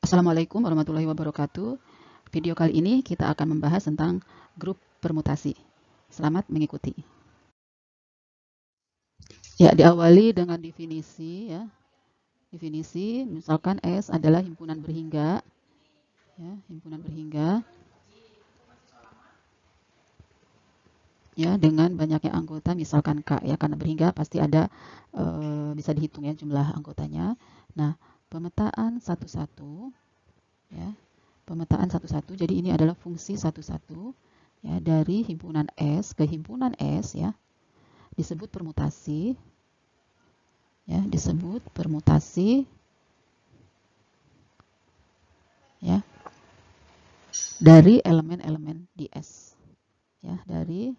Assalamualaikum warahmatullahi wabarakatuh. Video kali ini kita akan membahas tentang grup permutasi. Selamat mengikuti. Ya, diawali dengan definisi ya. Definisi misalkan S adalah himpunan berhingga ya, himpunan berhingga ya dengan banyaknya anggota misalkan K ya, karena berhingga pasti ada bisa dihitung ya jumlah anggotanya. Nah, pemetaan satu-satu ya. Pemetaan satu-satu. Jadi ini adalah fungsi satu-satu ya dari himpunan S ke himpunan S ya. Disebut permutasi ya, disebut permutasi ya dari elemen-elemen di S ya, dari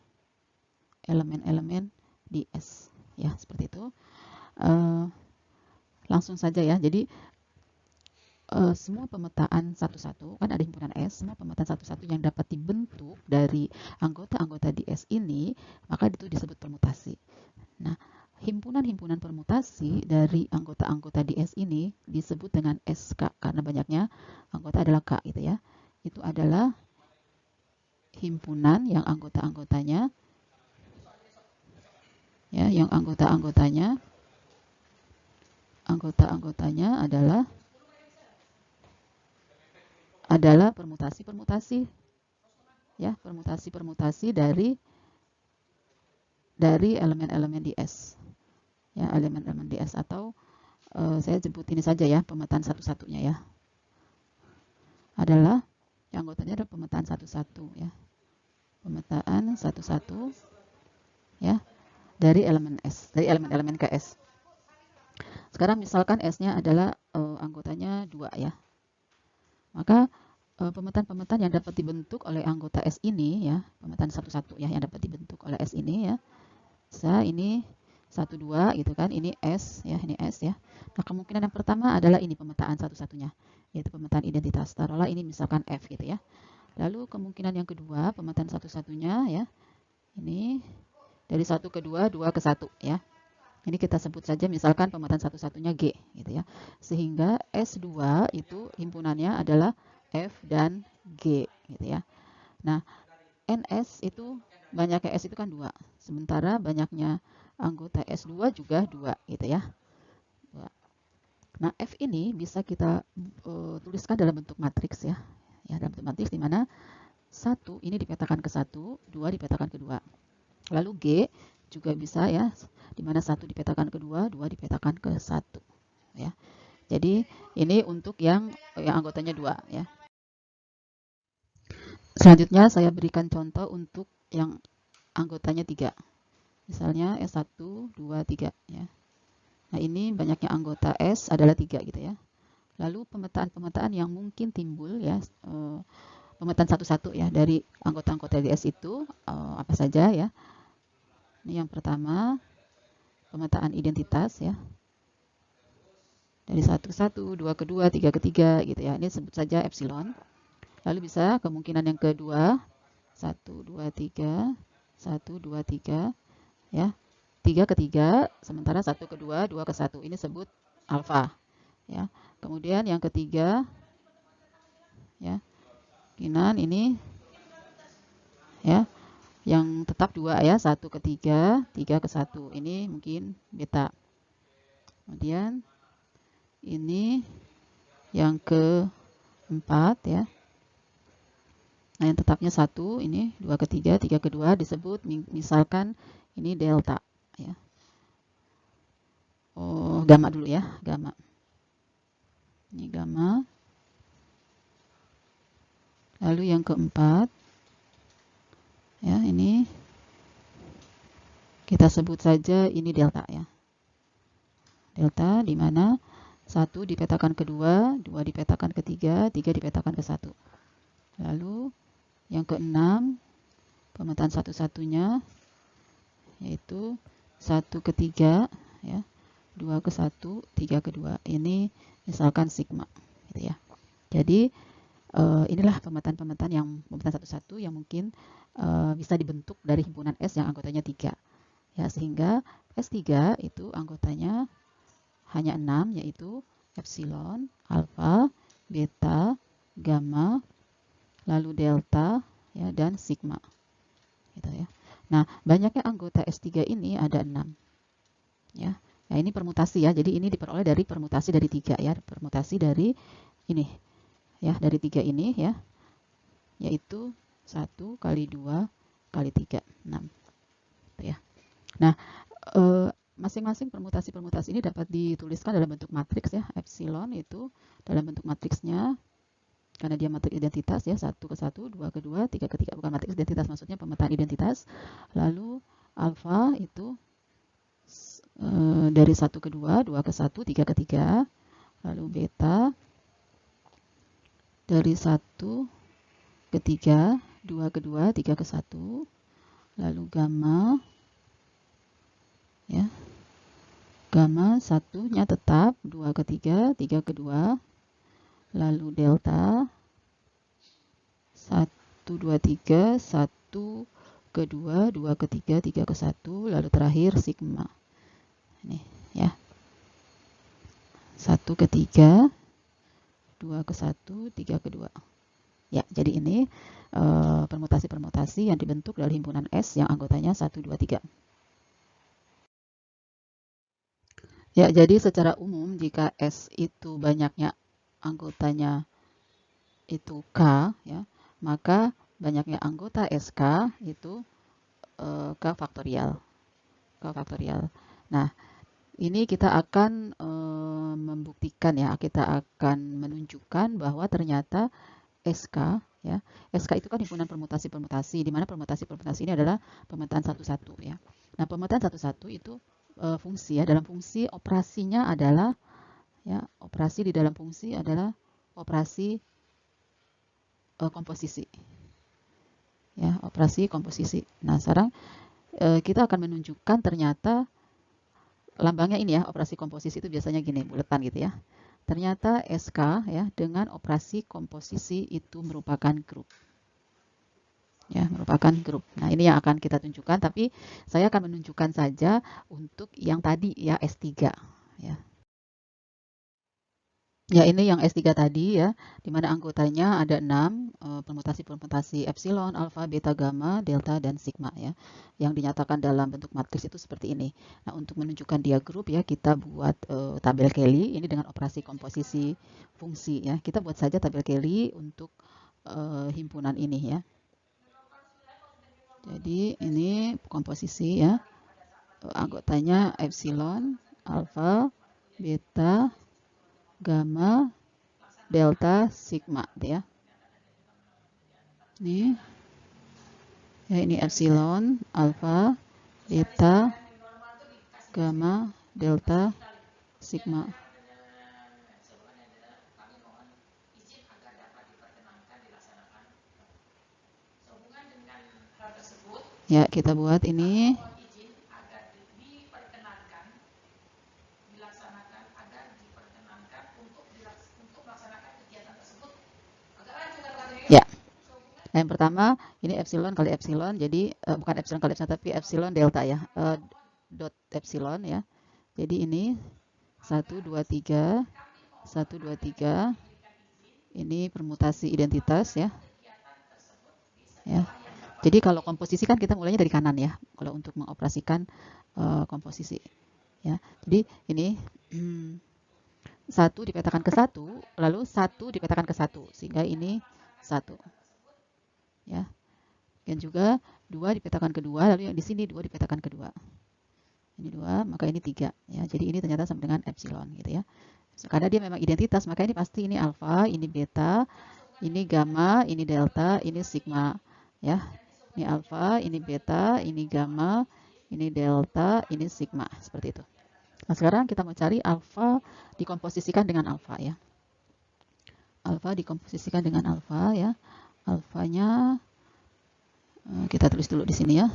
elemen-elemen di S ya, seperti itu. Langsung saja ya. Jadi semua pemetaan satu-satu kan ada himpunan S, semua pemetaan satu-satu yang dapat dibentuk dari anggota-anggota di S ini maka itu disebut permutasi. Nah, himpunan-himpunan permutasi dari anggota-anggota di S ini disebut dengan SK karena banyaknya anggota adalah K gitu ya. Itu adalah himpunan yang anggota-anggotanya ya, yang anggota-anggotanya adalah permutasi-permutasi ya, permutasi-permutasi dari elemen-elemen di S ya, elemen-elemen di S atau saya sebut ini saja ya, pemetaan satu-satunya ya, adalah yang anggotanya adalah pemetaan satu-satu ya, pemetaan satu-satu ya dari elemen S, dari elemen-elemen ke S. Sekarang misalkan S-nya adalah anggotanya 2 ya, maka pemetaan-pemetaan yang dapat dibentuk oleh anggota S ini ya, pemetaan satu-satu ya yang dapat dibentuk oleh S ini ya, bisa ini 1, 2 gitu kan, ini S ya, ini S ya. Nah, kemungkinan yang pertama adalah ini pemetaan satu-satunya, yaitu pemetaan identitas. Taruhlah ini misalkan F gitu ya. Lalu kemungkinan yang kedua, pemetaan satu-satunya ya, ini dari 1 ke 2, 2 ke 1 ya. Ini kita sebut saja misalkan pemetaan satu-satunya G gitu ya. Sehingga S2 itu himpunannya adalah F dan G gitu ya. Nah, NS itu banyaknya S itu kan 2. Sementara banyaknya anggota S2 juga 2 gitu ya. 2. Nah, F ini bisa kita tuliskan dalam bentuk matriks ya. Ya, dalam bentuk matriks di mana 1 ini dipetakan ke 1, 2 dipetakan ke 2. Lalu G juga bisa ya, di mana 1 dipetakan ke 2, 2 dipetakan ke 1 ya. Jadi ini untuk yang anggotanya 2 ya. Selanjutnya saya berikan contoh untuk yang anggotanya 3. Misalnya S1, 2, 3 ya. Nah, ini banyaknya anggota S adalah 3 gitu ya. Lalu pemetaan-pemetaan yang mungkin timbul ya, pemetaan satu-satu ya dari anggota-anggota di S itu apa saja ya. Ini yang pertama, pemetaan identitas ya. Dari 1 ke 1, 2 ke 2, 3 ke 3 gitu ya. Ini sebut saja epsilon. Lalu bisa kemungkinan yang kedua, 1, 2, 3, 1, 2, 3 ya. 3 ke 3, sementara 1 ke 2, 2 ke 1. Ini sebut alfa ya. Kemudian yang ketiga ya, kemungkinan ini ya, yang tetap 2 ya, 1 ke 3, 3 ke 1. Ini mungkin beta. Kemudian ini yang keempat ya. Nah, yang tetapnya 1, ini 2 ke 3, 3 ke 2 disebut misalkan ini delta ya. Oh, gamma dulu ya, gamma. Ini gamma. Lalu yang keempat ya, ini kita sebut saja ini delta ya. Delta di mana 1 dipetakan ke 2, 2 dipetakan ke 3, 3 dipetakan ke 1. Lalu yang keenam, pemetaan satu-satunya yaitu 1 ke 3 ya, 2 ke 1, 3 ke 2. Ini misalkan sigma gitu ya. Jadi inilah pemetaan-pemetaan yang pemetaan satu-satu yang mungkin bisa dibentuk dari himpunan S yang anggotanya 3. Ya, sehingga S3 itu anggotanya hanya 6 yaitu epsilon, alfa, beta, gamma, lalu delta, ya, dan sigma. Gitu ya. Nah, banyaknya anggota S3 ini ada 6. Ya. Ya, ini permutasi ya. Jadi ini diperoleh dari permutasi dari 3 ya. Permutasi dari ini ya, dari 3 ini ya. Yaitu 1 kali 2 kali 3, 6. Gitu ya. Nah, masing-masing permutasi-permutasi ini dapat dituliskan dalam bentuk matriks ya. Epsilon itu dalam bentuk matriksnya, karena dia matriks identitas ya, 1 ke 1, 2 ke 2, 3 ke 3, bukan matriks identitas, maksudnya pemetaan identitas. Lalu alfa itu dari 1 ke 2, 2 ke 1, 3 ke 3. Lalu beta dari 1 ke 3, 2 ke 2, 3 ke 1. Lalu gamma, ya, gamma satunya tetap 2 ke 3, 3 ke 2. Lalu delta 1, 2, 3, 1 ke 2, 2 ke 3, 3 ke 1. Lalu terakhir sigma. Ini ya. 1 ke 3, 2 ke 1, 3 ke 2. Ya, jadi ini permutasi-permutasi yang dibentuk dari himpunan S yang anggotanya 1, 2, 3. Ya, jadi secara umum jika S itu banyaknya anggotanya itu K, ya, maka banyaknya anggota SK itu K faktorial. K faktorial. Nah, ini kita akan membuktikan ya, kita akan menunjukkan bahwa ternyata SK, ya, SK itu kan himpunan permutasi-permutasi, di mana permutasi-permutasi ini adalah pemetaan satu-satu ya. Nah, pemetaan satu-satu itu fungsi ya, dalam fungsi operasinya adalah ya, operasi di dalam fungsi adalah operasi komposisi. Ya, operasi komposisi. Nah, sekarang kita akan menunjukkan ternyata lambangnya ini ya, operasi komposisi itu biasanya gini, buletan gitu ya. Ternyata SK ya dengan operasi komposisi itu merupakan grup. Ya, merupakan grup. Nah, ini yang akan kita tunjukkan, tapi saya akan menunjukkan saja untuk yang tadi ya, S3 ya. Ya, ini yang S3 tadi ya, di mana anggotanya ada 6, permutasi-permutasi epsilon, alfa, beta, gamma, delta, dan sigma ya. Yang dinyatakan dalam bentuk matriks itu seperti ini. Nah, untuk menunjukkan dia grup ya, kita buat tabel Kelly ini dengan operasi komposisi fungsi ya. Kita buat saja tabel Kelly untuk himpunan ini ya. Jadi ini komposisi ya. Anggotanya epsilon, alfa, beta, gamma, delta, sigma ya. Ini ya, ini epsilon, alfa, beta, gamma, delta, sigma. Ya, kita buat ini. Ya, yang pertama ini epsilon kali epsilon, jadi bukan epsilon kali epsilon tapi epsilon delta ya, dot epsilon ya. Jadi ini 1, 2, 3, 1, 2, 3. Ini permutasi identitas ya. Ya. Jadi kalau komposisi kan kita mulainya dari kanan ya, kalau untuk mengoperasikan komposisi. Ya. Jadi ini 1 dipetakan ke 1, lalu 1 dipetakan ke 1, sehingga ini 1. Ya. Dan juga 2 dipetakan ke 2, lalu yang di sini 2 dipetakan ke 2. Ini 2, maka ini 3. Ya. Jadi ini ternyata sama dengan epsilon gitu ya. Karena dia memang identitas, maka ini pasti ini alfa, ini beta, ini gamma, ini delta, ini sigma. Ya. Ini alfa, ini beta, ini gamma, ini delta, ini sigma. Seperti itu. Nah, sekarang kita mau cari alfa dikomposisikan dengan alfa ya. Alfa dikomposisikan dengan alfa ya. Alfanya kita tulis dulu di sini ya.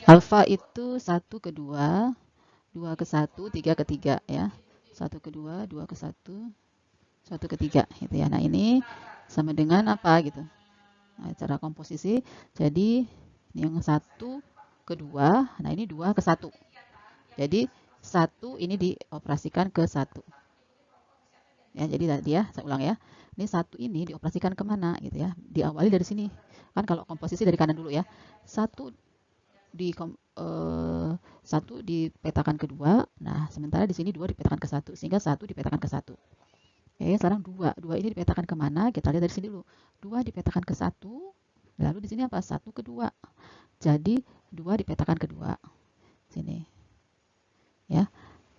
Alfa itu 1 ke 2, 2 ke 1, 3 ke 3 ya. 1 ke 2, 2 ke 1, 1 ke 3 gitu ya. Nah, ini sama dengan apa gitu. Nah, cara komposisi, jadi yang 1 ke 2, nah ini 2 ke 1. Jadi 1 ini dioperasikan ke 1. Ya, jadi tadi ya, saya ulang ya. Ini 1 ini dioperasikan kemana gitu ya. Diawali dari sini. Kan kalau komposisi dari kanan dulu ya. 1 di 1 dipetakan ke 2. Nah, sementara di sini 2 dipetakan ke 1 sehingga 1 dipetakan ke 1. Oke, sekarang 2. 2 ini dipetakan kemana? Kita lihat dari sini dulu. 2 dipetakan ke 1. Lalu di sini apa? 1 ke 2. Jadi 2 dipetakan ke 2. Sini. Ya.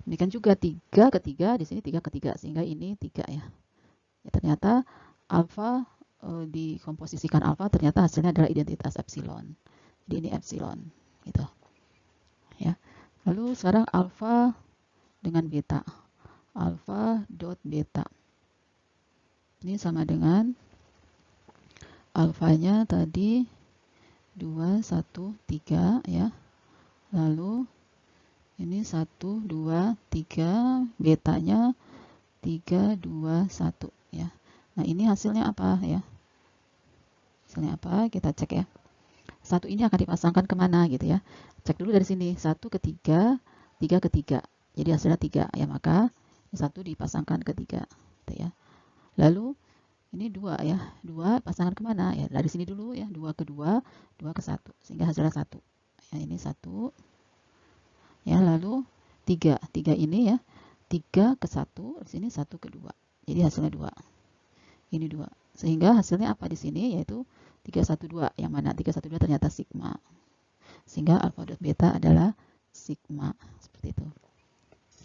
Demikian juga 3 ke 3, di sini 3 ke 3 sehingga ini 3 ya. Ya, ternyata alfa dikomposisikan alfa ternyata hasilnya adalah identitas epsilon. Jadi ini epsilon gitu. Ya. Lalu sekarang alfa dengan beta. Alfa dot beta. Ini sama dengan alfanya tadi 2 1 3 ya. Lalu ini 1 2 3, betanya 3 2 1 ya. Nah, ini hasilnya apa ya? Hasilnya apa? Kita cek ya. 1 ini akan dipasangkan kemana gitu ya. Cek dulu dari sini. 1 ke 3, 3 ke 3. Jadi hasilnya 3 ya, maka 1 dipasangkan ke 3 gitu ya. Lalu ini 2 ya. 2 pasangan kemana ya? Dari sini dulu ya. 2 ke 2, 2 ke 1 sehingga hasilnya 1. Ya, ini 1. Ya, lalu 3. 3 ini ya. 3 ke 1, di sini 1 ke 2. Jadi hasilnya 2. Ini 2. Sehingga hasilnya apa di sini? Yaitu 312. Yang mana 312 ternyata sigma. Sehingga alfa dot beta adalah sigma. Seperti itu.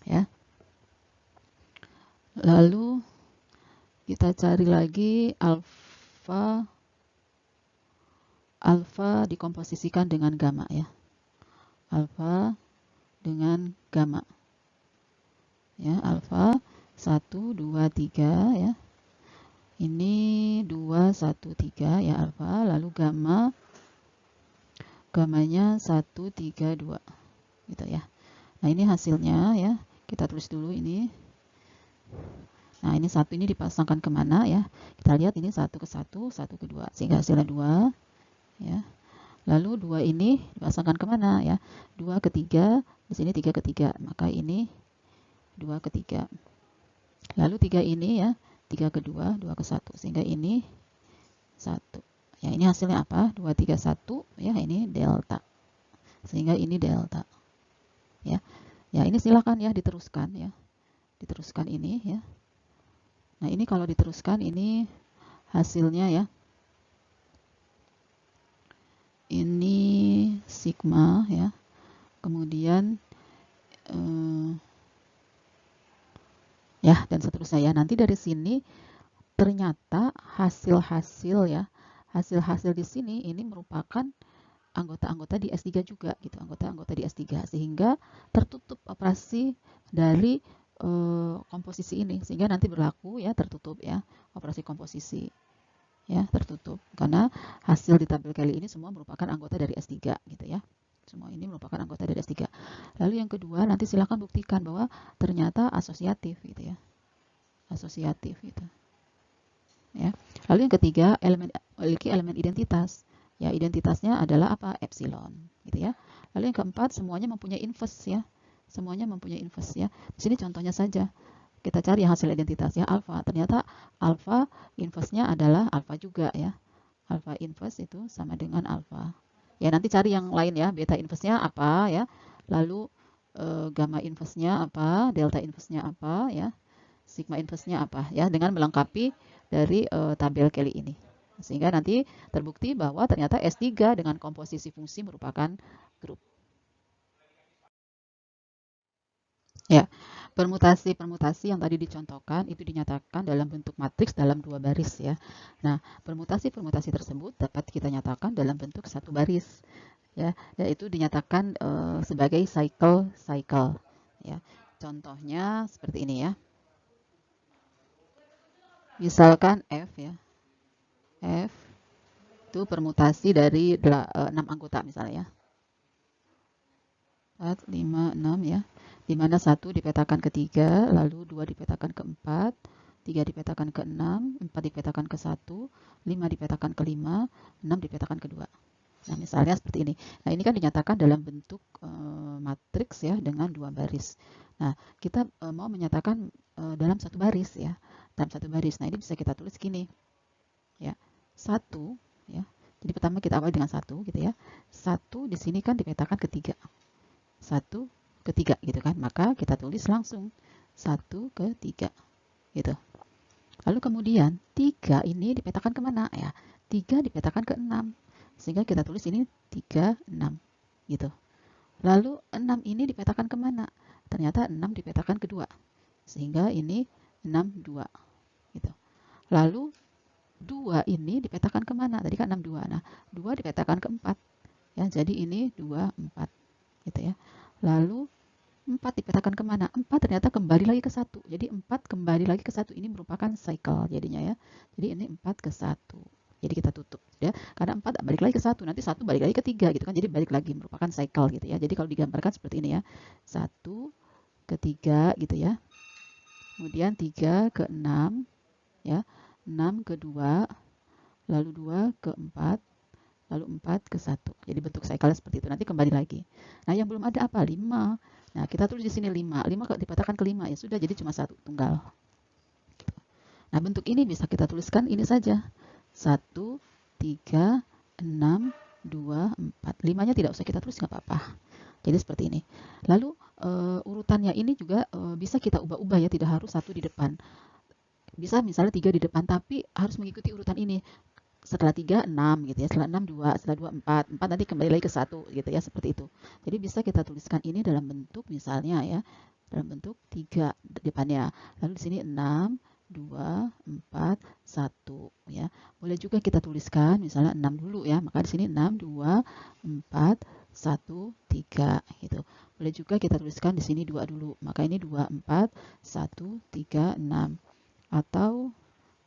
Ya. Lalu kita cari lagi alfa. Alfa dikomposisikan dengan gamma ya. Alfa dengan gamma. Ya, alfa 1 2 3 ya. Ini 2 1 3 ya alfa, lalu gammanya 1 3 2 gitu ya. Nah, ini hasilnya ya. Kita tulis dulu ini. Nah, ini 1 ini dipasangkan kemana ya? Kita lihat ini 1 ke 1, 1 ke 2 sehingga hasilnya 2 ya. Lalu 2 ini dipasangkan kemana ya? 2 ke 3, di sini 3 ke 3, maka ini 2 ke 3. Lalu 3 ini ya, 3 ke 2, 2 ke 1 sehingga ini 1. Ya, ini hasilnya apa? 2 3 1 ya, ini delta. Sehingga ini delta. Ya. Ya, ini silakan ya diteruskan ya. Diteruskan ini ya. Nah, ini kalau diteruskan ini hasilnya ya. Ini sigma ya. Kemudian ya, dan seterusnya ya. Nanti dari sini ternyata hasil-hasil ya. Hasil-hasil di sini ini merupakan anggota-anggota di S3 juga gitu, anggota-anggota di S3 sehingga tertutup operasi dari komposisi ini sehingga nanti berlaku ya tertutup ya operasi komposisi ya tertutup karena hasil di tabel kali ini semua merupakan anggota dari S3 gitu ya. Semua ini merupakan anggota dari S3. Lalu yang kedua nanti silakan buktikan bahwa ternyata asosiatif gitu ya. Asosiatif gitu. Ya. Lalu yang ketiga memiliki elemen identitas. Ya, identitasnya adalah apa? Epsilon, gitu ya. Lalu yang keempat, semuanya mempunyai inverse ya. Semuanya mempunyai inverse ya. Di sini contohnya saja. Kita cari hasil identitas ya, alfa. Ternyata alfa inverse-nya adalah alfa juga ya. Alfa inverse itu sama dengan alfa. Ya, nanti cari yang lain ya. Beta inverse-nya apa ya. Lalu gamma inverse-nya apa, delta inverse-nya apa ya. Sigma inverse-nya apa ya, dengan melengkapi dari tabel Kelly ini. Sehingga nanti terbukti bahwa ternyata S3 dengan komposisi fungsi merupakan grup. Ya, permutasi-permutasi yang tadi dicontohkan itu dinyatakan dalam bentuk matriks dalam 2 baris ya. Nah, permutasi-permutasi tersebut dapat kita nyatakan dalam bentuk 1 baris ya, yaitu dinyatakan sebagai cycle ya. Contohnya seperti ini ya. Misalkan F ya. F itu permutasi dari 6 anggota misalnya ya. 4, 5, 6 ya. Di mana 1 dipetakan ke 3, lalu 2 dipetakan ke 4, 3 dipetakan ke 6, 4 dipetakan ke 1, 5 dipetakan ke 5, 6 dipetakan ke 2. Nah, misalnya seperti ini. Nah, ini kan dinyatakan dalam bentuk matriks ya dengan 2 baris. Nah, kita mau menyatakan dalam 1 baris ya. dalam satu baris. Nah, ini bisa kita tulis gini, ya, 1, ya. Jadi pertama kita awali dengan 1, gitu ya. 1 di sini kan dipetakan ke 3. 1 ke 3, gitu kan. Maka kita tulis langsung 1 ke 3, gitu. Lalu kemudian 3 ini dipetakan kemana ya? 3 dipetakan ke 6. Sehingga kita tulis ini 3, 6, gitu. Lalu 6 ini dipetakan kemana? Ternyata 6 dipetakan ke 2. Sehingga ini 6, 2, gitu. Lalu 2 ini dipetakan kemana? Tadi kan 6, 2. Nah, 2 dipetakan ke 4. Ya, jadi ini 2, 4, gitu ya. Lalu 4 dipetakan kemana? 4 ternyata kembali lagi ke 1. Jadi 4 kembali lagi ke 1. Ini merupakan cycle jadinya ya. Jadi ini 4 ke 1. Jadi kita tutup ya. Karena 4 balik lagi ke 1. Nanti 1 balik lagi ke 3 gitu kan. Jadi balik lagi merupakan cycle gitu ya. Jadi kalau digambarkan seperti ini ya. 1 ke 3 gitu ya. Kemudian 3 ke 6 ya. 6 ke 2. Lalu 2 ke 4. Lalu 4 ke 1. Jadi bentuk cycle seperti itu. Nanti kembali lagi. Nah, yang belum ada apa? 5. Nah, kita tulis di sini 5. 5 dipetakan ke 5 ya sudah, jadi cuma 1 tunggal. Nah, bentuk ini bisa kita tuliskan ini saja. 1, 3, 6, 2, 4. 5-nya tidak usah kita tulis, nggak apa-apa. Jadi seperti ini. Lalu urutannya ini juga bisa kita ubah-ubah ya, tidak harus 1 di depan. Bisa misalnya 3 di depan, tapi harus mengikuti urutan ini. Setelah 3, 6 gitu ya, setelah 6, 2, setelah 2, 4, 4 nanti kembali lagi ke 1 gitu ya, seperti itu. Jadi bisa kita tuliskan ini dalam bentuk misalnya ya, dalam bentuk 3 depannya. Lalu di sini 6, 2, 4, 1 ya. Boleh juga kita tuliskan misalnya 6 dulu ya, maka di sini 6, 2, 4, 1, 3 gitu. Boleh juga kita tuliskan di sini 2 dulu, maka ini 2, 4, 1, 3, 6. Atau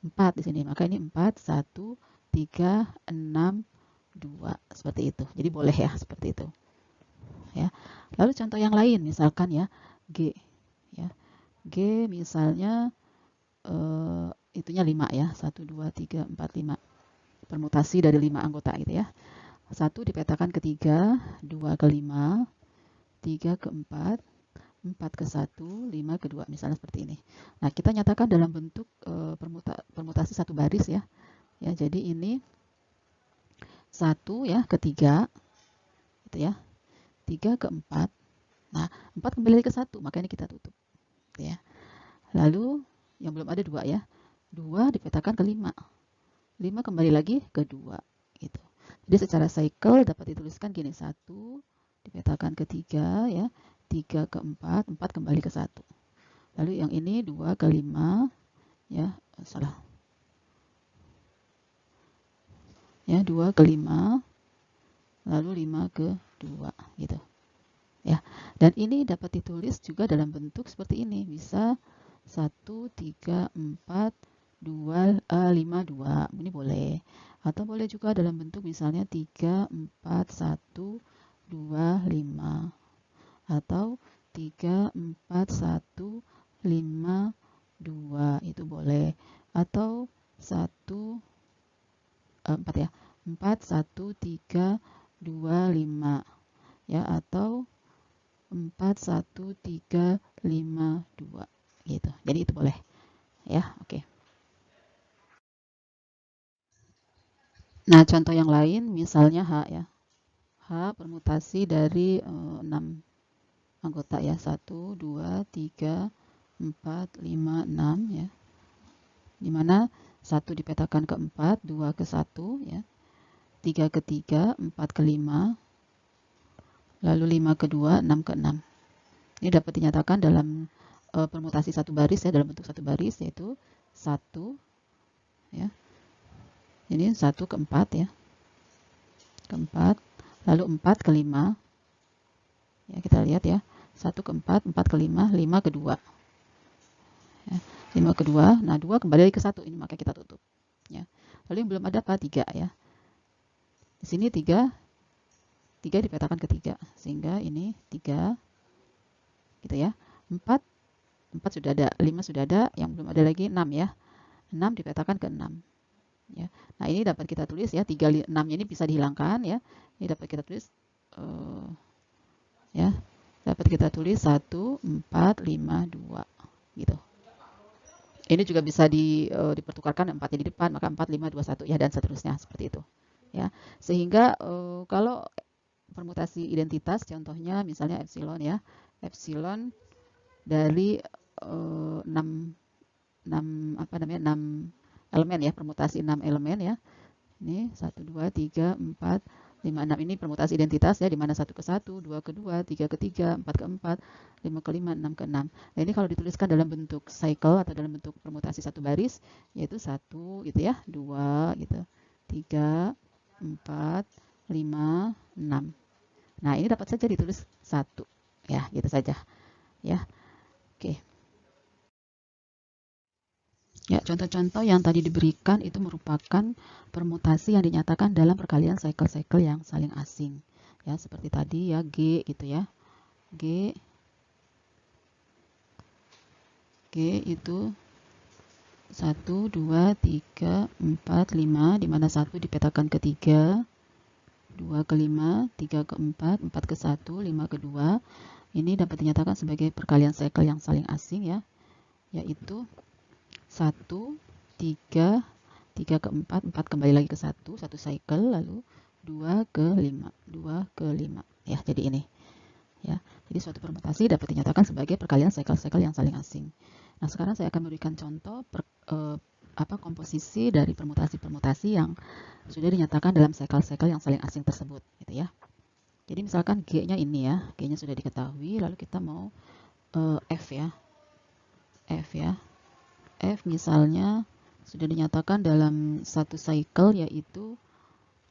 4 di sini, maka ini 4, 1, 3, 6, 2 seperti itu. Jadi boleh ya seperti itu. Ya. Lalu contoh yang lain misalkan ya G ya. G misalnya itunya 5 ya. 1 2 3 4 5. Permutasi dari 5 anggota gitu ya. 1 dipetakan ke 3, 2 ke 5, 3 ke 4, 4 ke 1, 5 ke 2 misalnya seperti ini. Nah, kita nyatakan dalam bentuk permutasi satu baris ya. Ya, jadi ini 1 ya ke 3 gitu ya. 3 ke 4. Nah, 4 kembali ke 1, makanya kita tutup gitu ya. Lalu yang belum ada 2 ya. 2 dipetakan ke 5. 5 kembali lagi ke 2 gitu. Jadi secara cycle dapat dituliskan gini, 1 dipetakan ke 3 ya. 3 ke 4, 4 kembali ke 1. Lalu yang ini 2 ke 5 ya, salah. Ya, 2 ke 5 lalu 5 ke 2 gitu. Ya. Dan ini dapat ditulis juga dalam bentuk seperti ini. Bisa 1 3 4 2 5 2. Ini boleh. Atau boleh juga dalam bentuk misalnya 3 4 1 2 5. Atau 3 4 1 5 2. Itu boleh. Atau 1 4 ya. 4 1 3 2 5 ya, atau 4 1 3 5 2 gitu. Jadi itu boleh ya. Oke. Nah, contoh yang lain misalnya H ya. H permutasi dari 6 anggota ya. 1 2 3 4 5 6 ya. Dimana 1 dipetakan ke 4, 2 ke 1 ya. 3 ke 3, 4 ke 5, lalu 5 ke 2, 6 ke 6. Ini dapat dinyatakan dalam permutasi satu baris ya, dalam bentuk satu baris, yaitu 1 ya. Ini 1 ke 4 ya. Ke 4, lalu 4 ke 5. Ya, kita lihat ya. 1 ke 4, 4 ke 5, 5 ke 2. Ya, 5 ke 2. Nah, 2 kembali ke 1. Ini maka kita tutup. Ya. Lalu yang belum ada apa? 3 ya. Di sini 3 dipetakan ke 3. Sehingga ini 3 gitu ya. 4 sudah ada, 5 sudah ada, yang belum ada lagi 6 ya. 6 dipetakan ke 6. Ya. Nah, ini dapat kita tulis ya, 3 6-nya ini bisa dihilangkan ya. Ini dapat kita tulis ya. Dapat kita tulis 1 4 5 2 gitu. Ini juga bisa dipertukarkan 4-nya di depan, maka 4, 5, 2, 1 ya, dan seterusnya seperti itu. Ya. Sehingga kalau permutasi identitas contohnya misalnya epsilon ya. Epsilon dari 6 elemen ya, permutasi 6 elemen ya. Ini 1, 2, 3, 4, 5, 6 ini permutasi identitas ya, di mana 1 ke 1, 2 ke 2, 3 ke 3, 4 ke 4, 5 ke 5, 6 ke 6. Nah, ini kalau dituliskan dalam bentuk cycle atau dalam bentuk permutasi satu baris, yaitu 1 gitu ya, 2 gitu, 3, 4, 5, 6. Nah, ini dapat saja ditulis 1 ya, gitu saja ya. Oke. Ya, contoh-contoh yang tadi diberikan itu merupakan permutasi yang dinyatakan dalam perkalian cycle-cycle yang saling asing. Ya, seperti tadi ya, G gitu ya. G itu 1, 2, 3, 4, 5, di mana 1 dipetakan ke 3, 2 ke 5, 3 ke 4, 4 ke 1, 5 ke 2. Ini dapat dinyatakan sebagai perkalian cycle yang saling asing ya, yaitu 1, 3, 3 ke 4, 4 kembali lagi ke 1 cycle, lalu 2 ke 5, 2 ke 5. Ya, jadi ini. Ya, jadi suatu permutasi dapat dinyatakan sebagai perkalian cycle-cycle yang saling asing. Nah, sekarang saya akan memberikan contoh komposisi dari permutasi-permutasi yang sudah dinyatakan dalam cycle-cycle yang saling asing tersebut, gitu ya. Jadi misalkan G-nya ini ya, G-nya sudah diketahui, lalu kita mau F ya. F ya. F misalnya sudah dinyatakan dalam satu cycle yaitu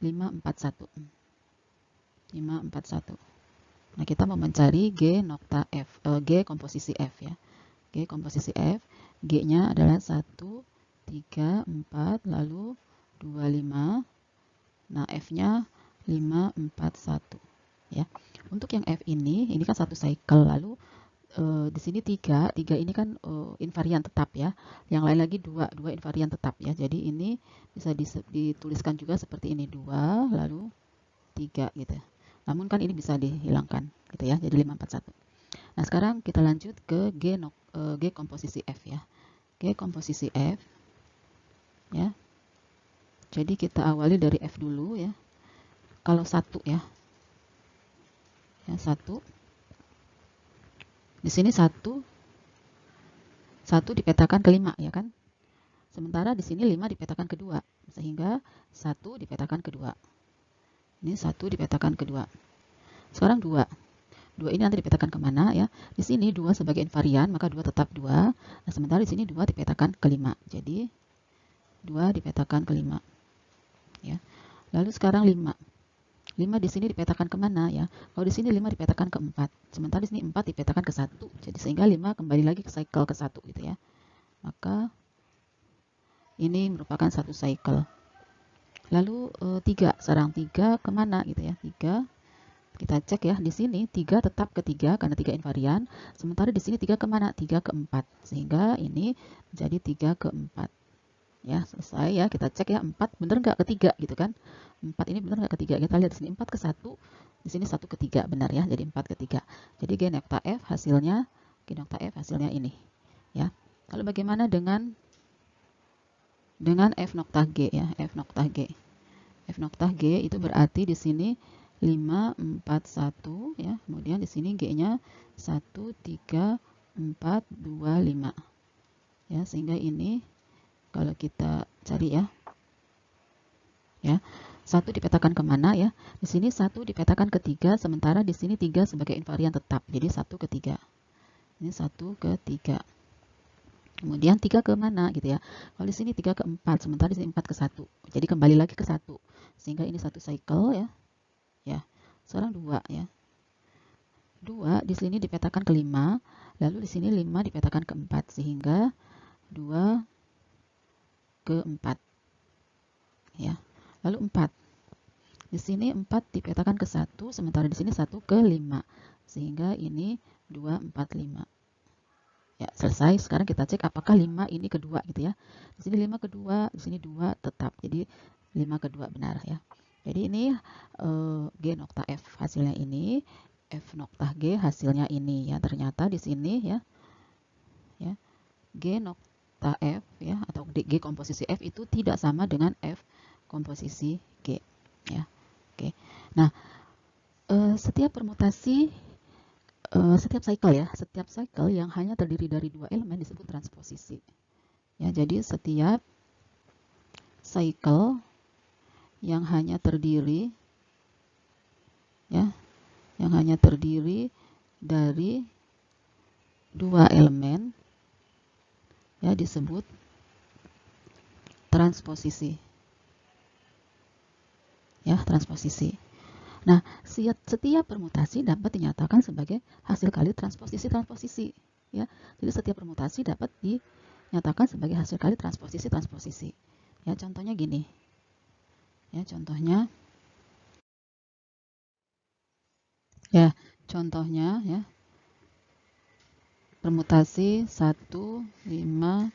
541. 541. Nah, kita mau mencari G nokta F, G komposisi F ya. G komposisi F, G-nya adalah 1, 3, 4, lalu 2, 5. Nah, F-nya 5, 4, 1 ya. Untuk yang F ini kan satu cycle, lalu di sini 3 ini kan invarian tetap ya. Yang lain lagi 2 invarian tetap ya. Jadi ini bisa dituliskan juga seperti ini, 2 lalu 3 gitu. Namun kan ini bisa dihilangkan gitu ya. Jadi 541. Nah, sekarang kita lanjut ke G komposisi F ya. G komposisi F ya. Jadi kita awali dari F dulu ya. Kalau 1 ya. Ya, 1. Di sini 1 dipetakan ke 5 ya kan? Sementara di sini 5 dipetakan ke 2, sehingga 1 dipetakan ke 2. Ini 1 dipetakan ke 2. Sekarang 2. 2 ini nanti dipetakan kemana ya? Di sini 2 sebagai invarian, maka 2 tetap 2. Nah, sementara di sini 2 dipetakan ke 5. Jadi 2 dipetakan ke 5. Ya. Lalu sekarang 5. 5 di sini dipetakan kemana ya? Kalau di sini 5 dipetakan ke 4. Sementara di sini 4 dipetakan ke 1. Jadi sehingga 5 kembali lagi ke cycle ke 1 gitu ya. Maka ini merupakan satu cycle. Lalu 3, sekarang 3 kemana gitu ya? 3, kita cek ya, di sini 3 tetap ke 3 karena 3 invarian. Sementara di sini 3 kemana? 3 ke 4. Sehingga ini menjadi 3 ke 4. Ya, selesai ya. Kita cek ya, 4 bener nggak ke 3 gitu kan? 4 ini bener nggak ke 3? Kita lihat di sini 4 ke 1, di sini 1 ke 3 benar ya. Jadi 4 ke 3. Jadi G nokta F hasilnya ini ya. Lalu bagaimana dengan F nokta G ya, F nokta G. F nokta G itu berarti di sini 5, 4, 1 ya. Kemudian di sini G-nya 1, 3, 4, 2, 5. Ya, sehingga ini kalau kita cari ya. Ya. 1 dipetakan kemana ya? Di sini 1 dipetakan ke 3, sementara di sini 3 sebagai invarian tetap. Jadi 1 ke 3. Ini 1 ke 3. Kemudian 3 ke mana gitu ya. Kalau di sini 3 ke 4, sementara di sini 4 ke 1. Jadi kembali lagi ke 1. Sehingga ini satu cycle ya. Ya. Sekarang 2 ya. 2 di sini dipetakan ke 5, lalu di sini 5 dipetakan ke 4 sehingga 2 ke 4. Ya. Lalu 4. Di sini 4 dipetakan ke 1, sementara di sini 1 ke 5. Sehingga ini 2, 4, 5. Ya, selesai. Sekarang kita cek apakah 5 ini kedua gitu ya. Di sini 5 kedua, di sini 2 tetap. Jadi 5 kedua benar ya. Jadi ini G nokta F hasilnya ini, F nokta G hasilnya ini ya. Ternyata di sini ya. Ya. G nokta delta F ya, atau G komposisi F itu tidak sama dengan F komposisi G ya. Oke. Nah, setiap permutasi setiap cycle yang hanya terdiri dari dua elemen disebut transposisi. Ya, jadi setiap cycle yang hanya terdiri dari dua elemen ya disebut transposisi. Ya, transposisi. Nah, setiap permutasi dapat dinyatakan sebagai hasil kali transposisi. Ya, jadi setiap permutasi dapat dinyatakan sebagai hasil kali transposisi. Ya, contohnya gini. Ya, contohnya ya permutasi 1 5 8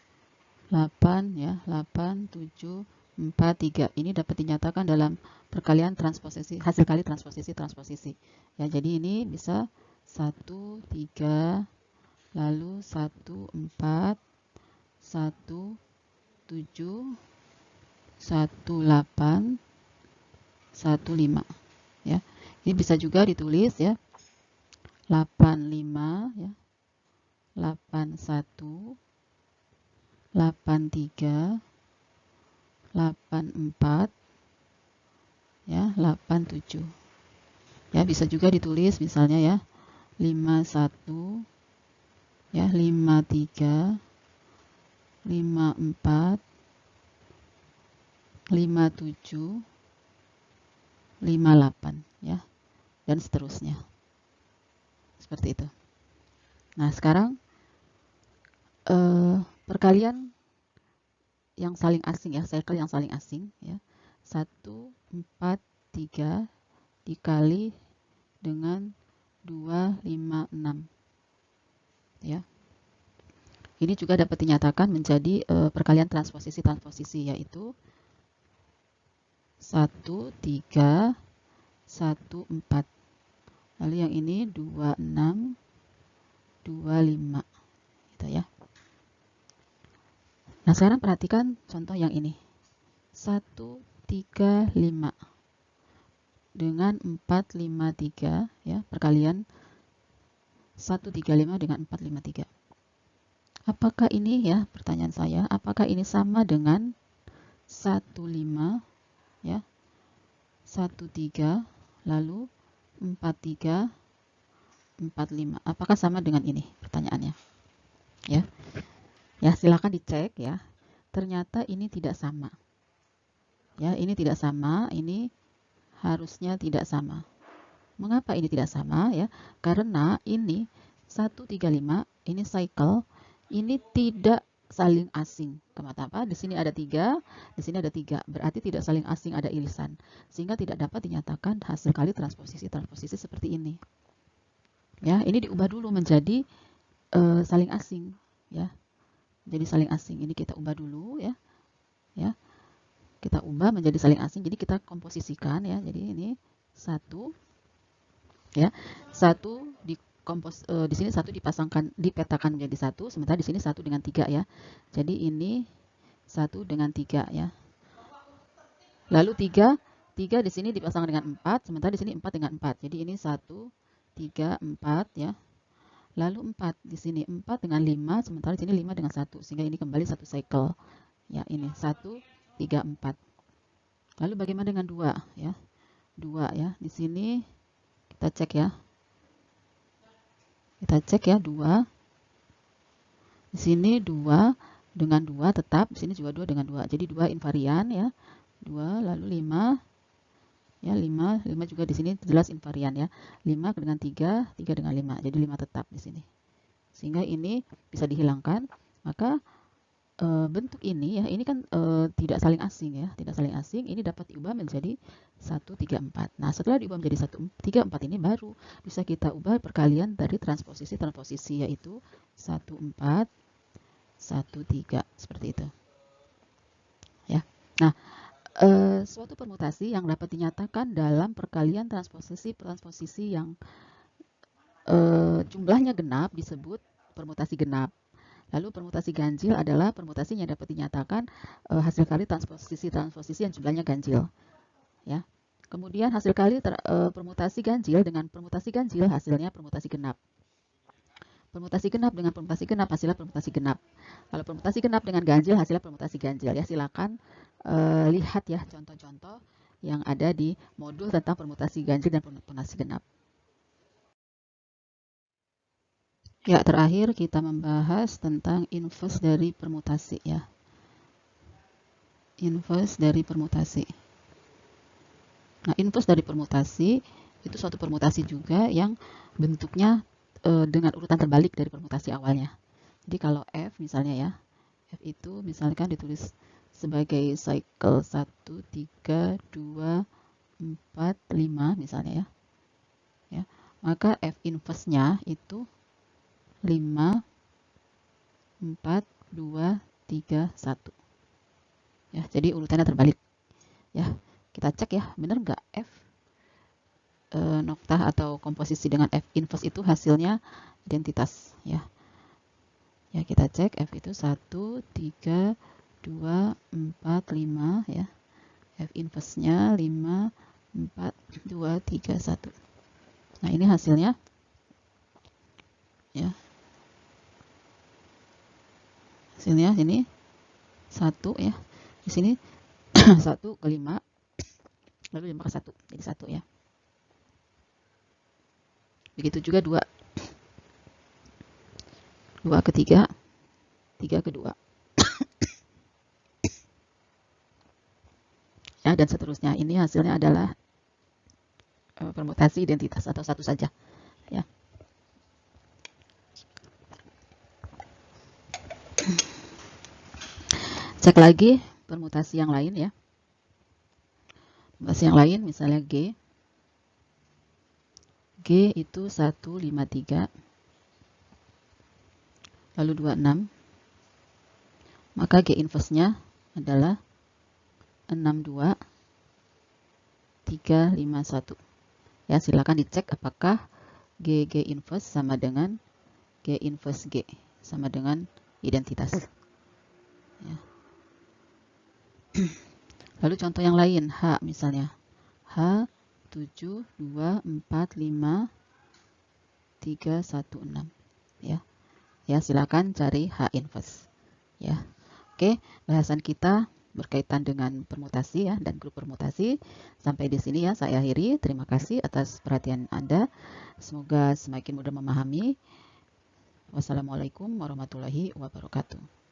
ya 8 7 4 3 ini dapat dinyatakan dalam perkalian transposisi, hasil kali transposisi. Ya, jadi ini bisa 1 3 lalu 1 4 1 7 1 8 1 5 ya. Ini bisa juga ditulis ya 85 ya 81 83 84 ya 87 ya, bisa juga ditulis misalnya ya 51 ya 53 54 57 58 ya, dan seterusnya seperti itu. Nah, sekarang perkalian yang saling asing ya, cycle yang saling asing ya. 1 4 3 dikali dengan 2 5 6 ya. Ini juga dapat dinyatakan menjadi perkalian transposisi yaitu 1 3 1 4. Lalu yang ini 2 6 2 5 gitu ya. Nah, sekarang perhatikan contoh yang ini. 1 3 5 dengan 4 5 3 ya, perkalian 1 3 5 dengan 4 5 3. Apakah ini ya, pertanyaan saya, apakah ini sama dengan 1 5 ya 1 3 lalu 4 3 4 5? Apakah sama dengan ini? Pertanyaannya ya. Ya, silakan dicek ya. Ternyata ini tidak sama. Ya, ini tidak sama, ini harusnya tidak sama. Mengapa ini tidak sama ya? Karena ini 135, ini cycle, ini tidak saling asing. Kenapa? Di sini ada 3, di sini ada 3. Berarti tidak saling asing, ada irisan. Sehingga tidak dapat dinyatakan hasil kali transposisi seperti ini. Ya, ini diubah dulu menjadi saling asing ya. Jadi saling asing. Ini kita ubah dulu ya. Ya. Kita ubah menjadi saling asing. Jadi kita komposisikan ya. Jadi ini 1 ya. 1 di sini 1 dipetakan menjadi 1, sementara di sini 1 dengan 3 ya. Jadi ini 1 dengan 3 ya. Lalu 3 di sini dipasangkan dengan 4, sementara di sini 4 dengan 4. Jadi ini 1 3 4 ya. Lalu 4 di sini 4 dengan 5, sementara di sini 5 dengan 1, sehingga ini kembali satu cycle. Ya, ini 1 3 4. Lalu bagaimana dengan 2 ya? 2 ya. Di sini kita cek ya. Kita cek ya 2. Di sini 2 dengan 2 tetap, di sini juga 2 dengan 2. Jadi 2 invarian ya. 2 lalu 5 ya, 5 juga di sini jelas invarian ya. 5 dengan 3 dengan 5. Jadi 5 tetap di sini. Sehingga ini bisa dihilangkan. Maka bentuk ini ya, ini kan tidak saling asing ya, tidak saling asing. Ini dapat diubah menjadi 1 3 4. Nah, setelah diubah menjadi 1 3 4 ini baru bisa kita ubah perkalian dari transposisi yaitu 1 4 1 3 seperti itu. Ya. Nah, suatu permutasi yang dapat dinyatakan dalam perkalian transposisi yang jumlahnya genap disebut permutasi genap. Lalu permutasi ganjil adalah permutasi yang dapat dinyatakan hasil kali transposisi yang jumlahnya ganjil. Ya. Kemudian hasil kali permutasi ganjil dengan permutasi ganjil hasilnya permutasi genap. Permutasi genap dengan permutasi genap hasilnya permutasi genap. Kalau permutasi genap dengan ganjil hasilnya permutasi ganjil. Ya, silakan lihat ya contoh-contoh yang ada di modul tentang permutasi ganjil dan permutasi genap. Ya, terakhir kita membahas tentang inverse dari permutasi ya. Inverse dari permutasi. Nah, inverse dari permutasi itu suatu permutasi juga yang bentuknya dengan urutan terbalik dari permutasi awalnya. Jadi kalau F misalnya ya, F itu misalkan ditulis sebagai cycle 1, 3, 2, 4, 5 misalnya ya. Maka F inverse-nya itu 5, 4, 2, 3, 1. Ya, jadi urutannya terbalik. Ya, kita cek ya, benar nggak F noktah atau komposisi dengan F inverse itu hasilnya identitas ya. Ya, kita cek F itu 1, 3, 2, 4, 5 ya. F inverse-nya 5, 4, 2, 3, 1. Nah, ini hasilnya ya. Hasilnya sini 1 ya. Di sini 1 ke 5 lalu 5 ke 1 jadi 1 ya. Begitu juga 2 ke 3, 3 ke 2 ya, dan seterusnya. Ini hasilnya adalah permutasi identitas atau satu saja ya. Cek lagi permutasi yang lain ya. Permutasi yang lain misalnya G itu 1, 5, 3 lalu 2, 6. Maka G inverse-nya adalah 6, 2, 3, 5, 1. Ya, silakan dicek apakah G inverse sama dengan G inverse G sama dengan identitas. Ya. Lalu contoh yang lain, H misalnya. H 7, 2, 4, 5, 3, 1, 6. Ya. Ya, silakan cari H inverse. Ya. Oke, bahasan kita berkaitan dengan permutasi ya dan grup permutasi. Sampai di sini ya saya akhiri. Terima kasih atas perhatian Anda. Semoga semakin mudah memahami. Wassalamualaikum warahmatullahi wabarakatuh.